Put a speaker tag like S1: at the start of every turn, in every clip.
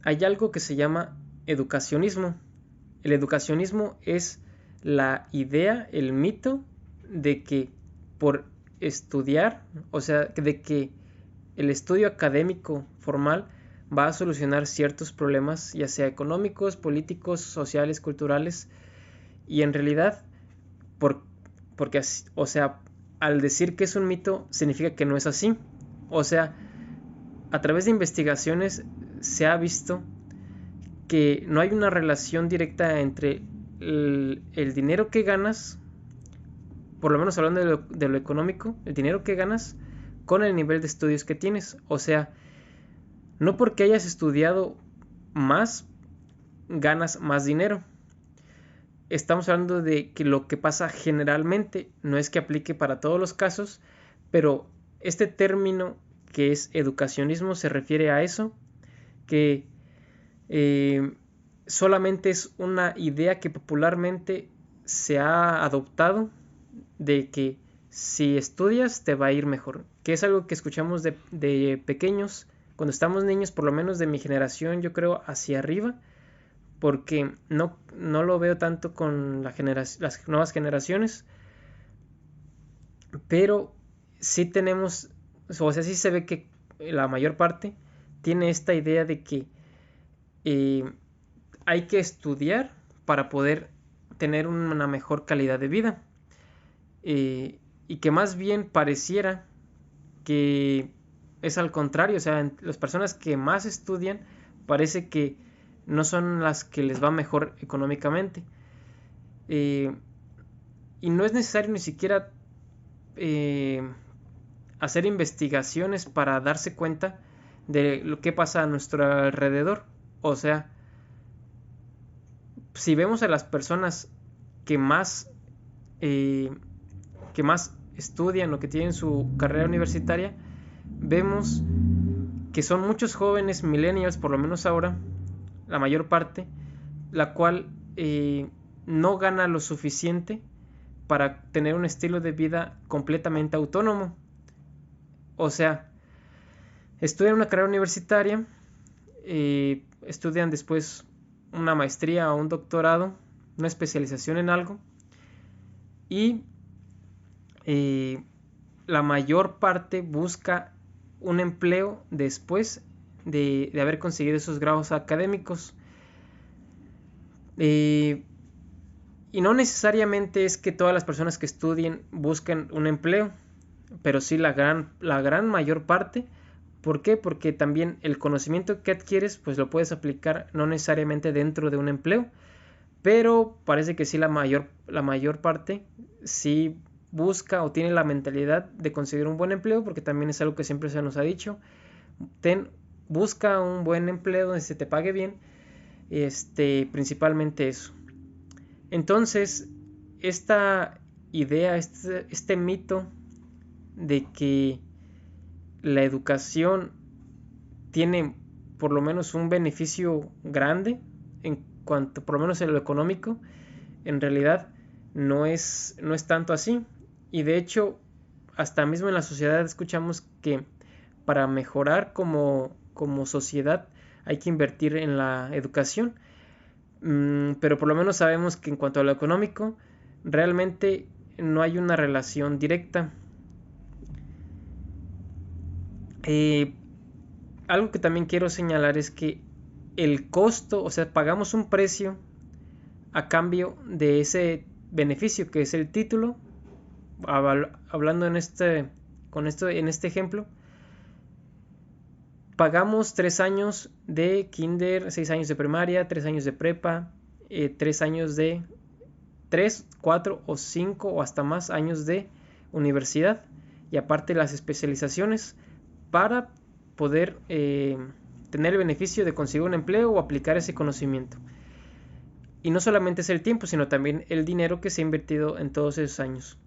S1: hay algo que se llama educacionismo. El educacionismo es la idea, el mito de que por estudiar, o sea, de que el estudio académico formal va a solucionar ciertos problemas, ya sea económicos, políticos, sociales, culturales, y en realidad, por, porque, o sea, al decir que es un mito, significa que no es así. O sea, a través de investigaciones se ha visto que no hay una relación directa entre el dinero que ganas, por lo menos hablando de lo económico, el dinero que ganas con el nivel de estudios que tienes. O sea, no porque hayas estudiado más, ganas más dinero. Estamos hablando de que lo que pasa generalmente, no es que aplique para todos los casos, pero este término que es educacionismo se refiere a eso, que eh, solamente es una idea que popularmente se ha adoptado de que si estudias te va a ir mejor, que es algo que escuchamos de pequeños, cuando estamos niños, por lo menos de mi generación, yo creo hacia arriba, porque no lo veo tanto con las nuevas generaciones, pero sí tenemos, o sea, sí se ve que la mayor parte tiene esta idea de que eh, hay que estudiar para poder tener una mejor calidad de vida. Y que más bien pareciera que es al contrario, o sea, las personas que más estudian parece que no son las que les va mejor económicamente. Eh, y no es necesario ni siquiera eh, hacer investigaciones para darse cuenta de lo que pasa a nuestro alrededor. O sea, si vemos a las personas que más, eh, que más estudian o que tienen su carrera universitaria, vemos que son muchos jóvenes millennials, por lo menos ahora, la mayor parte, la cual no gana lo suficiente para tener un estilo de vida completamente autónomo. O sea, estudian una carrera universitaria, estudian después una maestría o un doctorado, una especialización en algo, y eh, la mayor parte busca un empleo después de haber conseguido esos grados académicos. Eh, y no necesariamente es que todas las personas que estudien busquen un empleo, pero sí la gran mayor parte. ¿Por qué? Porque también el conocimiento que adquieres pues lo puedes aplicar no necesariamente dentro de un empleo, pero parece que sí la mayor parte sí busca o tiene la mentalidad de conseguir un buen empleo, porque también es algo que siempre se nos ha dicho. Busca un buen empleo donde se te pague bien, principalmente eso. Entonces, esta idea, este mito de que la educación tiene por lo menos un beneficio grande en cuanto, por lo menos en lo económico, en realidad no es tanto así. Y de hecho, hasta mismo en la sociedad escuchamos que para mejorar como sociedad hay que invertir en la educación. Pero por lo menos sabemos que en cuanto a lo económico, realmente no hay una relación directa. Eh, Algo que también quiero señalar es que el costo, o sea, pagamos un precio a cambio de ese beneficio que es el título. Hablando en este ejemplo, pagamos 3 años de kinder, 6 años de primaria, 3 años de prepa, 3 años de 3, 4 o 5 o hasta más años de universidad, y aparte las especializaciones para poder tener el beneficio de conseguir un empleo o aplicar ese conocimiento. Y no solamente es el tiempo, sino también el dinero que se ha invertido en todos esos años.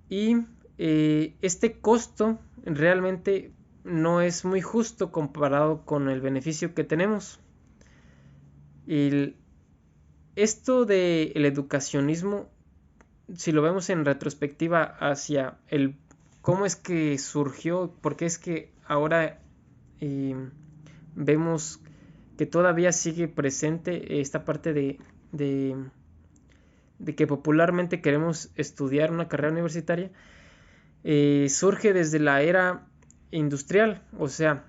S1: Y este costo realmente no es muy justo comparado con el beneficio que tenemos. El, Esto del educacionismo, si lo vemos en retrospectiva hacia cómo es que surgió, por qué es que ahora vemos que todavía sigue presente esta parte de que popularmente queremos estudiar una carrera universitaria, surge desde la era industrial. O sea,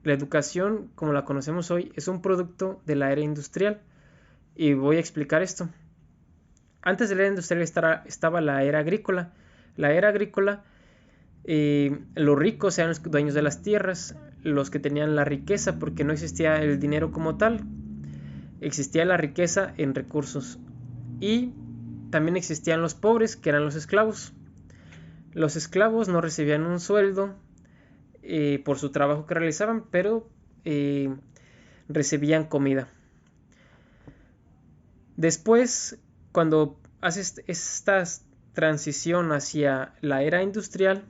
S1: la educación como la conocemos hoy es un producto de la era industrial, y voy a explicar esto. Antes de la era industrial estaba la era agrícola. La era agrícola, los ricos eran los dueños de las tierras, los que tenían la riqueza, porque no existía el dinero como tal, existía la riqueza en recursos. Y también existían los pobres, que eran los esclavos. Los esclavos no recibían un sueldo por su trabajo que realizaban, pero recibían comida. Después, cuando haces esta transición hacia la era industrial,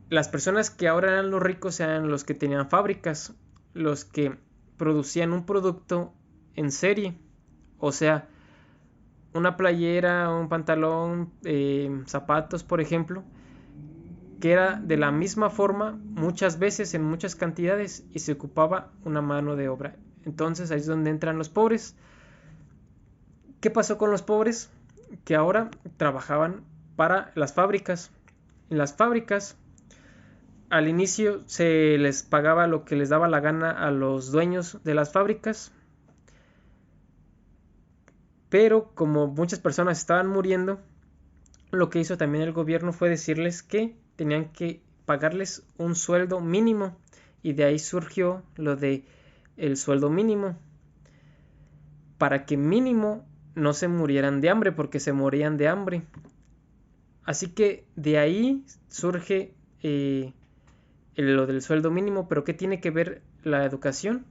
S1: las personas que ahora eran los ricos eran los que tenían fábricas, los que producían un producto en serie. O sea, una playera, un pantalón, zapatos, por ejemplo, que era de la misma forma muchas veces en muchas cantidades y se ocupaba una mano de obra. Entonces ahí es donde entran los pobres. ¿Qué pasó con los pobres? Que ahora trabajaban para las fábricas. En las fábricas, al inicio se les pagaba lo que les daba la gana a los dueños de las fábricas, pero como muchas personas estaban muriendo, lo que hizo también el gobierno fue decirles que tenían que pagarles un sueldo mínimo, y de ahí surgió lo de el sueldo mínimo, para que mínimo no se murieran de hambre, porque se morían de hambre. Así que de ahí surge lo del sueldo mínimo. Pero ¿qué tiene que ver la educación?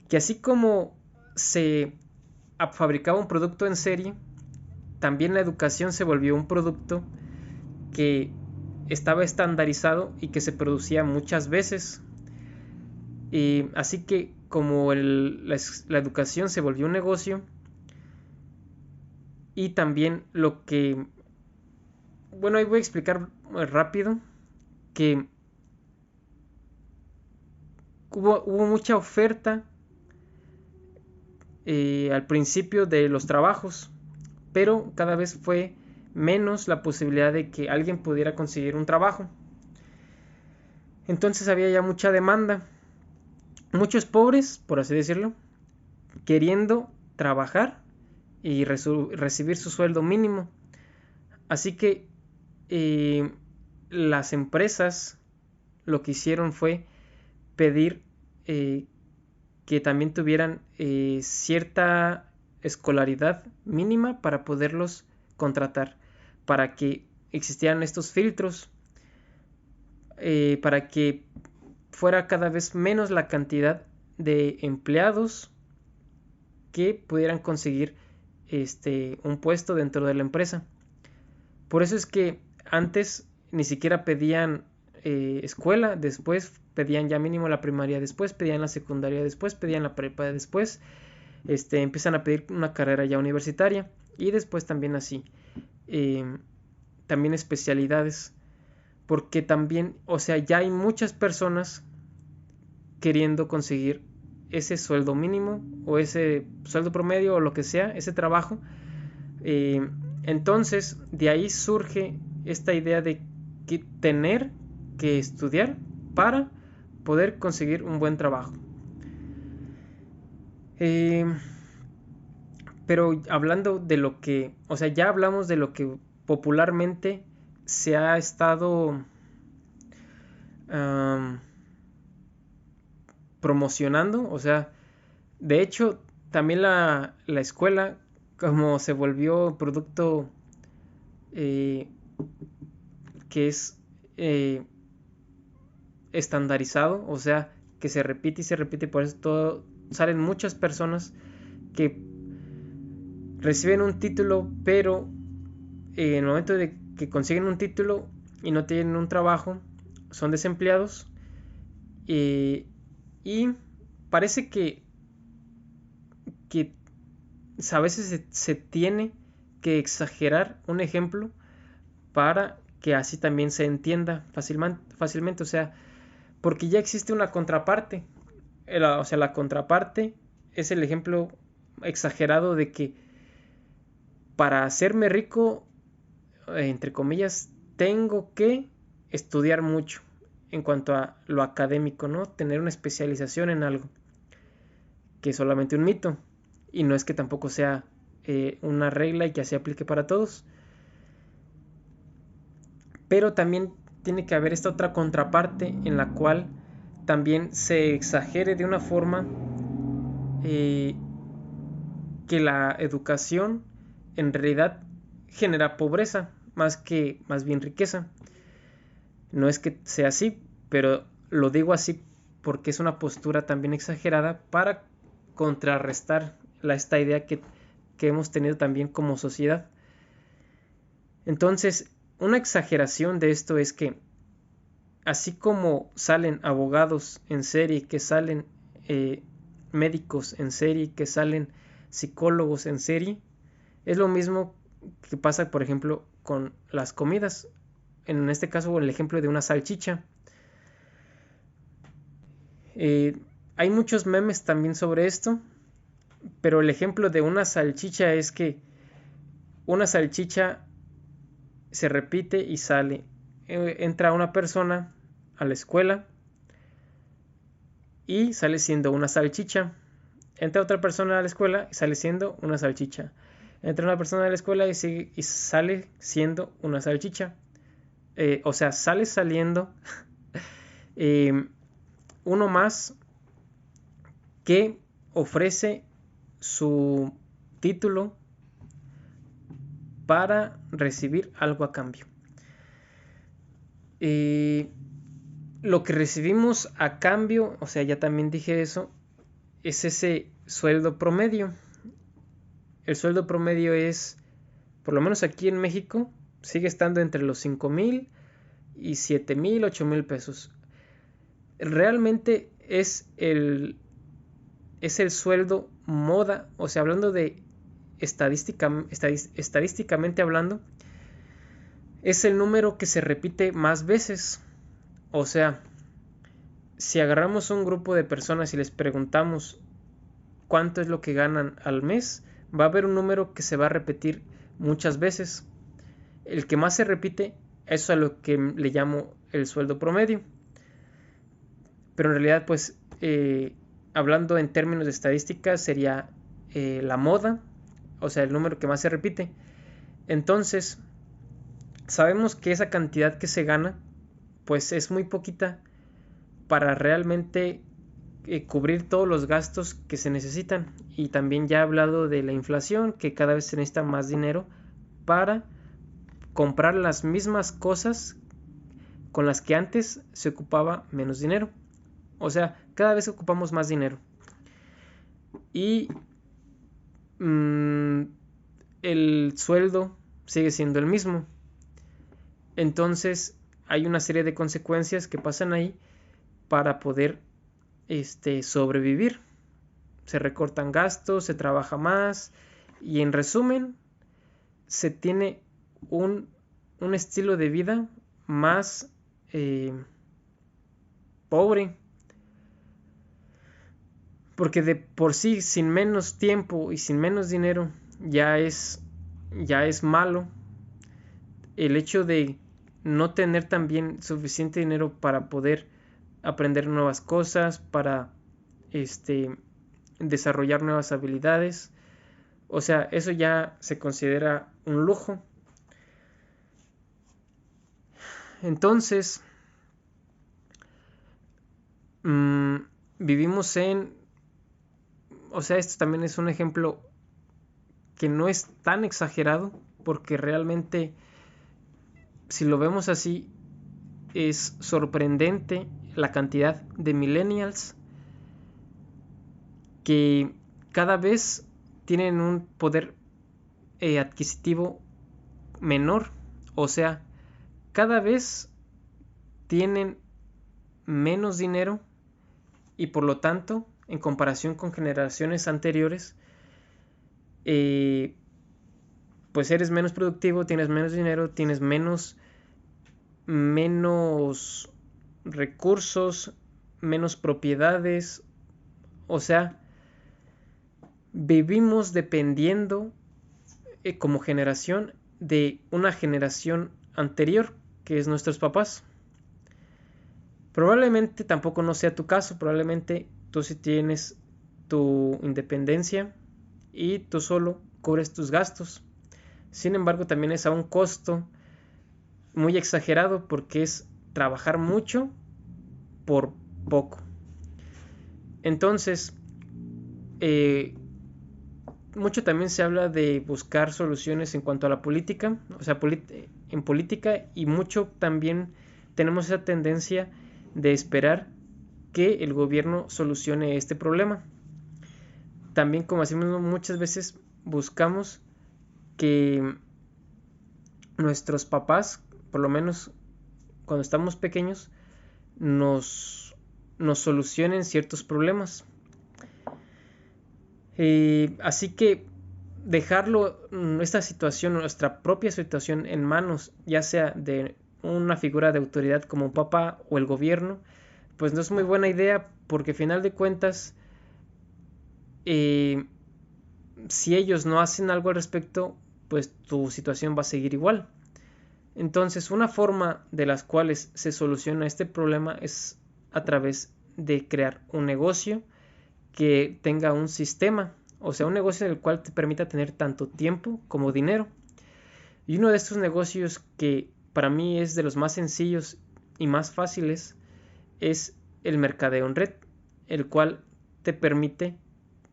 S1: Que así como se fabricaba un producto en serie, también la educación se volvió un producto que estaba estandarizado y que se producía muchas veces. Y así que como la educación se volvió un negocio, y también lo que... Bueno, ahí voy a explicar muy rápido que hubo mucha oferta al principio de los trabajos, pero cada vez fue menos la posibilidad de que alguien pudiera conseguir un trabajo. Entonces había ya mucha demanda, muchos pobres, por así decirlo, queriendo trabajar y recibir su sueldo mínimo. Así que las empresas lo que hicieron fue pedir que también tuvieran cierta escolaridad mínima para poderlos contratar, para que existieran estos filtros, para que fuera cada vez menos la cantidad de empleados que pudieran conseguir un puesto dentro de la empresa. Por eso es que antes ni siquiera pedían escuela, después pedían ya mínimo la primaria, después pedían la secundaria, después pedían la prepa, después empiezan a pedir una carrera ya universitaria, y después también así, también especialidades, porque también, o sea, ya hay muchas personas queriendo conseguir ese sueldo mínimo o ese sueldo promedio o lo que sea, ese trabajo. Entonces de ahí surge esta idea de que tener que estudiar para poder conseguir un buen trabajo. Pero hablando de lo que, o sea, ya hablamos de lo que popularmente se ha estado promocionando. O sea, de hecho, también la escuela, como se volvió producto que es estandarizado, o sea, que se repite y se repite, por eso salen muchas personas que reciben un título, pero en el momento de que consiguen un título y no tienen un trabajo, son desempleados, y parece que a veces se tiene que exagerar un ejemplo para que así también se entienda fácilmente. O sea, porque ya existe una contraparte. O sea, la contraparte es el ejemplo exagerado de que para hacerme rico, entre comillas, tengo que estudiar mucho en cuanto a lo académico, ¿no? Tener una especialización en algo, que es solamente un mito. Y no es que tampoco sea una regla y que se aplique para todos. Pero también tiene que haber esta otra contraparte en la cual también se exagere de una forma que la educación en realidad genera pobreza más bien riqueza. No es que sea así, pero lo digo así porque es una postura también exagerada para contrarrestar esta idea que hemos tenido también como sociedad. Entonces, una exageración de esto es que así como salen abogados en serie, que salen médicos en serie, que salen psicólogos en serie, es lo mismo que pasa, por ejemplo, con las comidas. En este caso, el ejemplo de una salchicha. Hay muchos memes también sobre esto, pero el ejemplo de una salchicha es que una salchicha se repite y sale. Entra una persona a la escuela y sale siendo una salchicha. Entra otra persona a la escuela y sale siendo una salchicha. Entra una persona a la escuela y sale siendo una salchicha. O sea, sale saliendo uno más que ofrece su título para recibir algo a cambio. Lo que recibimos a cambio, o sea, ya también dije eso, es ese sueldo promedio. El sueldo promedio es, por lo menos aquí en México, sigue estando entre los 5,000 y 7,000, 8,000 pesos. Realmente es el sueldo moda, o sea, hablando de estadísticamente hablando, es el número que se repite más veces. O sea, si agarramos un grupo de personas y les preguntamos cuánto es lo que ganan al mes, va a haber un número que se va a repetir muchas veces. El que más se repite, eso es a lo que le llamo el sueldo promedio. Pero en realidad, pues, hablando en términos de estadística, sería la moda, o sea, el número que más se repite. Entonces, sabemos que esa cantidad que se gana, pues es muy poquita para realmente cubrir todos los gastos que se necesitan. Y también ya he hablado de la inflación, que cada vez se necesita más dinero para comprar las mismas cosas con las que antes se ocupaba menos dinero. O sea, cada vez ocupamos más dinero. Y el sueldo sigue siendo el mismo. Entonces hay una serie de consecuencias que pasan ahí para poder sobrevivir. Se recortan gastos, se trabaja más y en resumen se tiene un estilo de vida más pobre, porque de por sí sin menos tiempo y sin menos dinero ya es malo. El hecho de no tener también suficiente dinero para poder aprender nuevas cosas, para desarrollar nuevas habilidades, o sea, eso ya se considera un lujo. Entonces, vivimos o sea, esto también es un ejemplo que no es tan exagerado, porque realmente, si lo vemos así, es sorprendente la cantidad de millennials que cada vez tienen un poder adquisitivo menor. O sea, cada vez tienen menos dinero y por lo tanto, en comparación con generaciones anteriores, pues eres menos productivo, tienes menos dinero, tienes menos recursos, menos propiedades. O sea, vivimos dependiendo como generación de una generación anterior, que es nuestros papás. Probablemente tampoco no sea tu caso, probablemente tú sí tienes tu independencia y tú solo cubres tus gastos. Sin embargo, también es a un costo muy exagerado porque es trabajar mucho por poco. Entonces, mucho también se habla de buscar soluciones en cuanto a la política, o sea, en política, y mucho también tenemos esa tendencia de esperar que el gobierno solucione este problema. También, como decimos, muchas veces buscamos que nuestros papás, por lo menos cuando estamos pequeños, nos solucionen ciertos problemas. Así que dejarlo, esta situación, nuestra propia situación en manos, ya sea de una figura de autoridad como un papá o el gobierno, pues no es muy buena idea, porque al final de cuentas, si ellos no hacen algo al respecto, pues tu situación va a seguir igual. Entonces, una forma de las cuales se soluciona este problema es a través de crear un negocio que tenga un sistema, o sea, un negocio en el cual te permita tener tanto tiempo como dinero. Y uno de estos negocios que para mí es de los más sencillos y más fáciles es el mercadeo en red, el cual te permite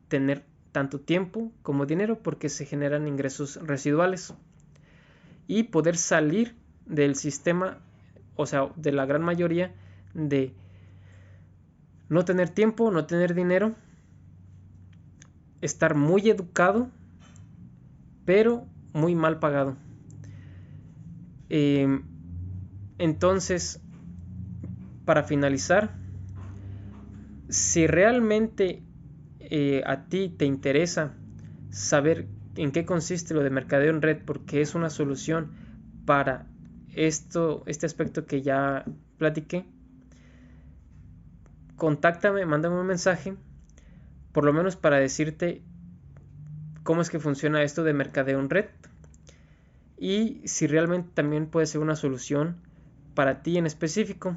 S1: tener tanto tiempo como dinero porque se generan ingresos residuales y poder salir del sistema, o sea, de la gran mayoría de no tener tiempo, no tener dinero, estar muy educado, pero muy mal pagado. Entonces, para finalizar, si realmente a ti te interesa saber en qué consiste lo de mercadeo en red, porque es una solución para este aspecto que ya platiqué, contáctame, mándame un mensaje, por lo menos para decirte cómo es que funciona esto de mercadeo en red y si realmente también puede ser una solución para ti en específico.